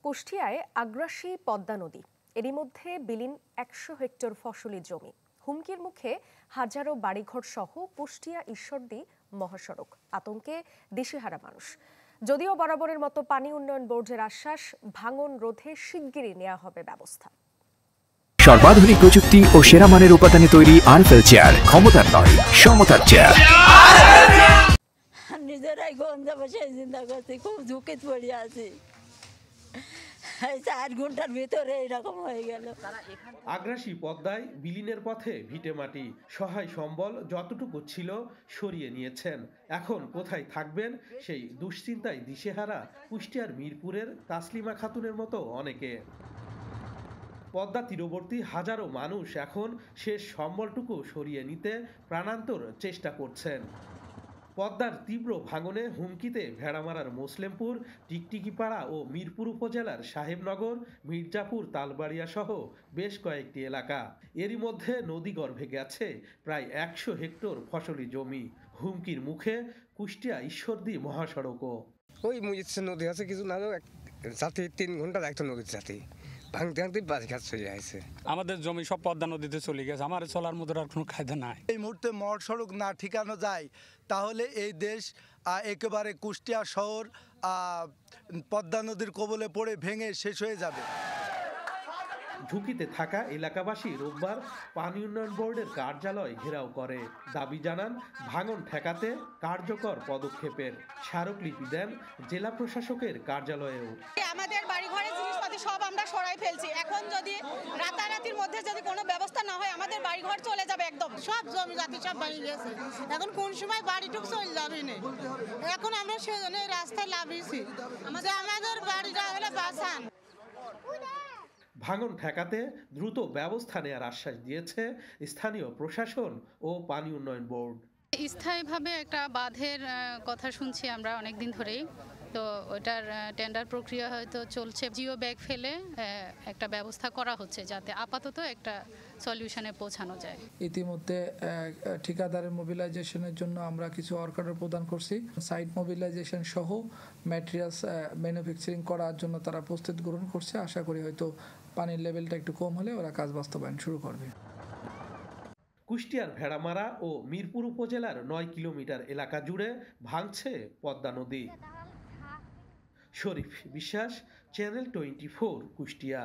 কুষ্টিয়ায় আগ্রাসী পদ্মা নদী, এরই মধ্যে বিলীন ১০০ হেক্টর ফসলি জমি। হুমকির মুখে হাজারো বাড়িঘর সহ কুষ্টিয়া ঈশ্বরদী মহাসড়ক। আতঙ্কে দিশেহারা মানুষ। যদিও বরাবরের মতো পানি উন্নয়ন বোর্ডের আশ্বাস, ভাঙন রোধে শিগগিরই নেওয়া হবে ব্যবস্থা। সর্বাধুনিক প্রযুক্তি ও সেরা মানের উপাদানে তৈরি আরএফএল চেয়ার, ক্ষমতার নয় সমতার চেয়ার। নিজেরাই গন্ধে বসে চিন্তা করছি, খুব ঝুঁকিতে পড়ে আছি। 4 ঘন্টার ভিতরে এরকম হয়ে গেল। আগ্রাসী পদ্মায় বিলীনের পথে ভিটেমাটি, সহায় সম্বল যতটুকু ছিল সরিয়ে নিয়েছেন। এখন কোথায় থাকবেন সেই দুশ্চিন্তায় দিশেহারা কুষ্টিয়ার মিরপুরের তাসলিমা খাতুনের মতো অনেকে। পদ্মা তীরবর্তী হাজারো মানুষ এখন শেষ সম্বলটুকু সরিয়ে নিতে প্রাণান্তর চেষ্টা করছেন। পদ্মার তীব্র ভাঙনে হুমকিতে ভেড়ামারার মুসলেমপুর, টিকটিকিপাড়া ও মিরপুর উপজেলার সাহেবনগর, মির্জাপুর, তালবাড়িয়া সহ বেশ কয়েকটি এলাকা। এরই মধ্যে নদীগর্ভে গেছে প্রায় ১০০ হেক্টর ফসলি জমি। হুমকির মুখে কুষ্টিয়া ঈশ্বরদী মহাসড়কও। ওই মুজিচ্ছে নদী আছে কিছু না, জাতি 3 ঘন্টা লাগতো নদীর জাতি ভাঙতে ভাঙতে বাড়ি কাজ চলে আসছে। আমাদের জমি সব পদ্মা নদীতে চলে গেছে, আমার চলার মতো আর কোনো কায়দা নাই। এই মুহূর্তে মহাসড়ক না ঠিকানো যায় তাহলে এই দেশ একেবারে কুষ্টিয়া শহর পদ্মা নদীর কবলে পড়ে ভেঙে শেষ হয়ে যাবে। ঝুঁকিতে থাকা এলাকাবাসী রোববার পানি উন্নয়ন বোর্ডের কার্যালয় ঘেরাও করে। দাবি জানান ভাঙন ঠেকাতে কার্যকর পদক্ষেপের। স্মারকলিপি দেন জেলা প্রশাসকের কার্যালয়েও। আমাদের বাড়িঘরের জিনিসপাতি সব আমরা সরাই ফেলছি। এখন যদি রাতারাতির মধ্যে যদি কোনো ব্যবস্থা না হয় আমাদের বাড়িঘর চলে যাবে একদম। সব জমি জাতি সব বাড়ি গেছে। এখন কোন সময় বাড়িটুক চলে যাবে না। এখন আমরা সেজন্য রাস্তায় লাভিয়েছি যে আমাদের বাড়িটা হলে বাঁচান। ভাঙন ঠেকাতে দ্রুত ব্যবস্থা নেওয়ার আশ্বাস দিয়েছে স্থানীয় প্রশাসন ও পানি উন্নয়ন বোর্ড। স্থায়ীভাবে একটা বাঁধের কথা শুনছি আমরা অনেকদিন ধরেই, তো ওটার টেন্ডার প্রক্রিয়া হয়তো চলছে। জিও ব্যাগ ফেলে একটা ব্যবস্থা করা হচ্ছে যাতে আপাতত একটা সলিউশনে পৌঁছানো যায়। ইতিমধ্যে ঠিকাদারের মোবিলাইজেশনের জন্য আমরা কিছু ওয়ার্ক অর্ডার প্রদান করছি। সাইট মোবিলাইজেশন সহ ম্যাটেরিয়ালস ম্যানুফ্যাকচারিং করার জন্য তারা প্রস্তুতি গ্রহণ করছে। আশা করি হয়তো পানির লেভেলটা একটু কম হলে ওরা কাজ বাস্তবায়ন শুরু করবে। কুষ্টিয়ার ভেড়ামারা ও মিরপুর উপজেলার ৯ কিলোমিটার এলাকা জুড়ে ভাঙছে পদ্মা নদী। শরীফ বিশ্বাস, চ্যানেল 24, কুষ্টিয়া।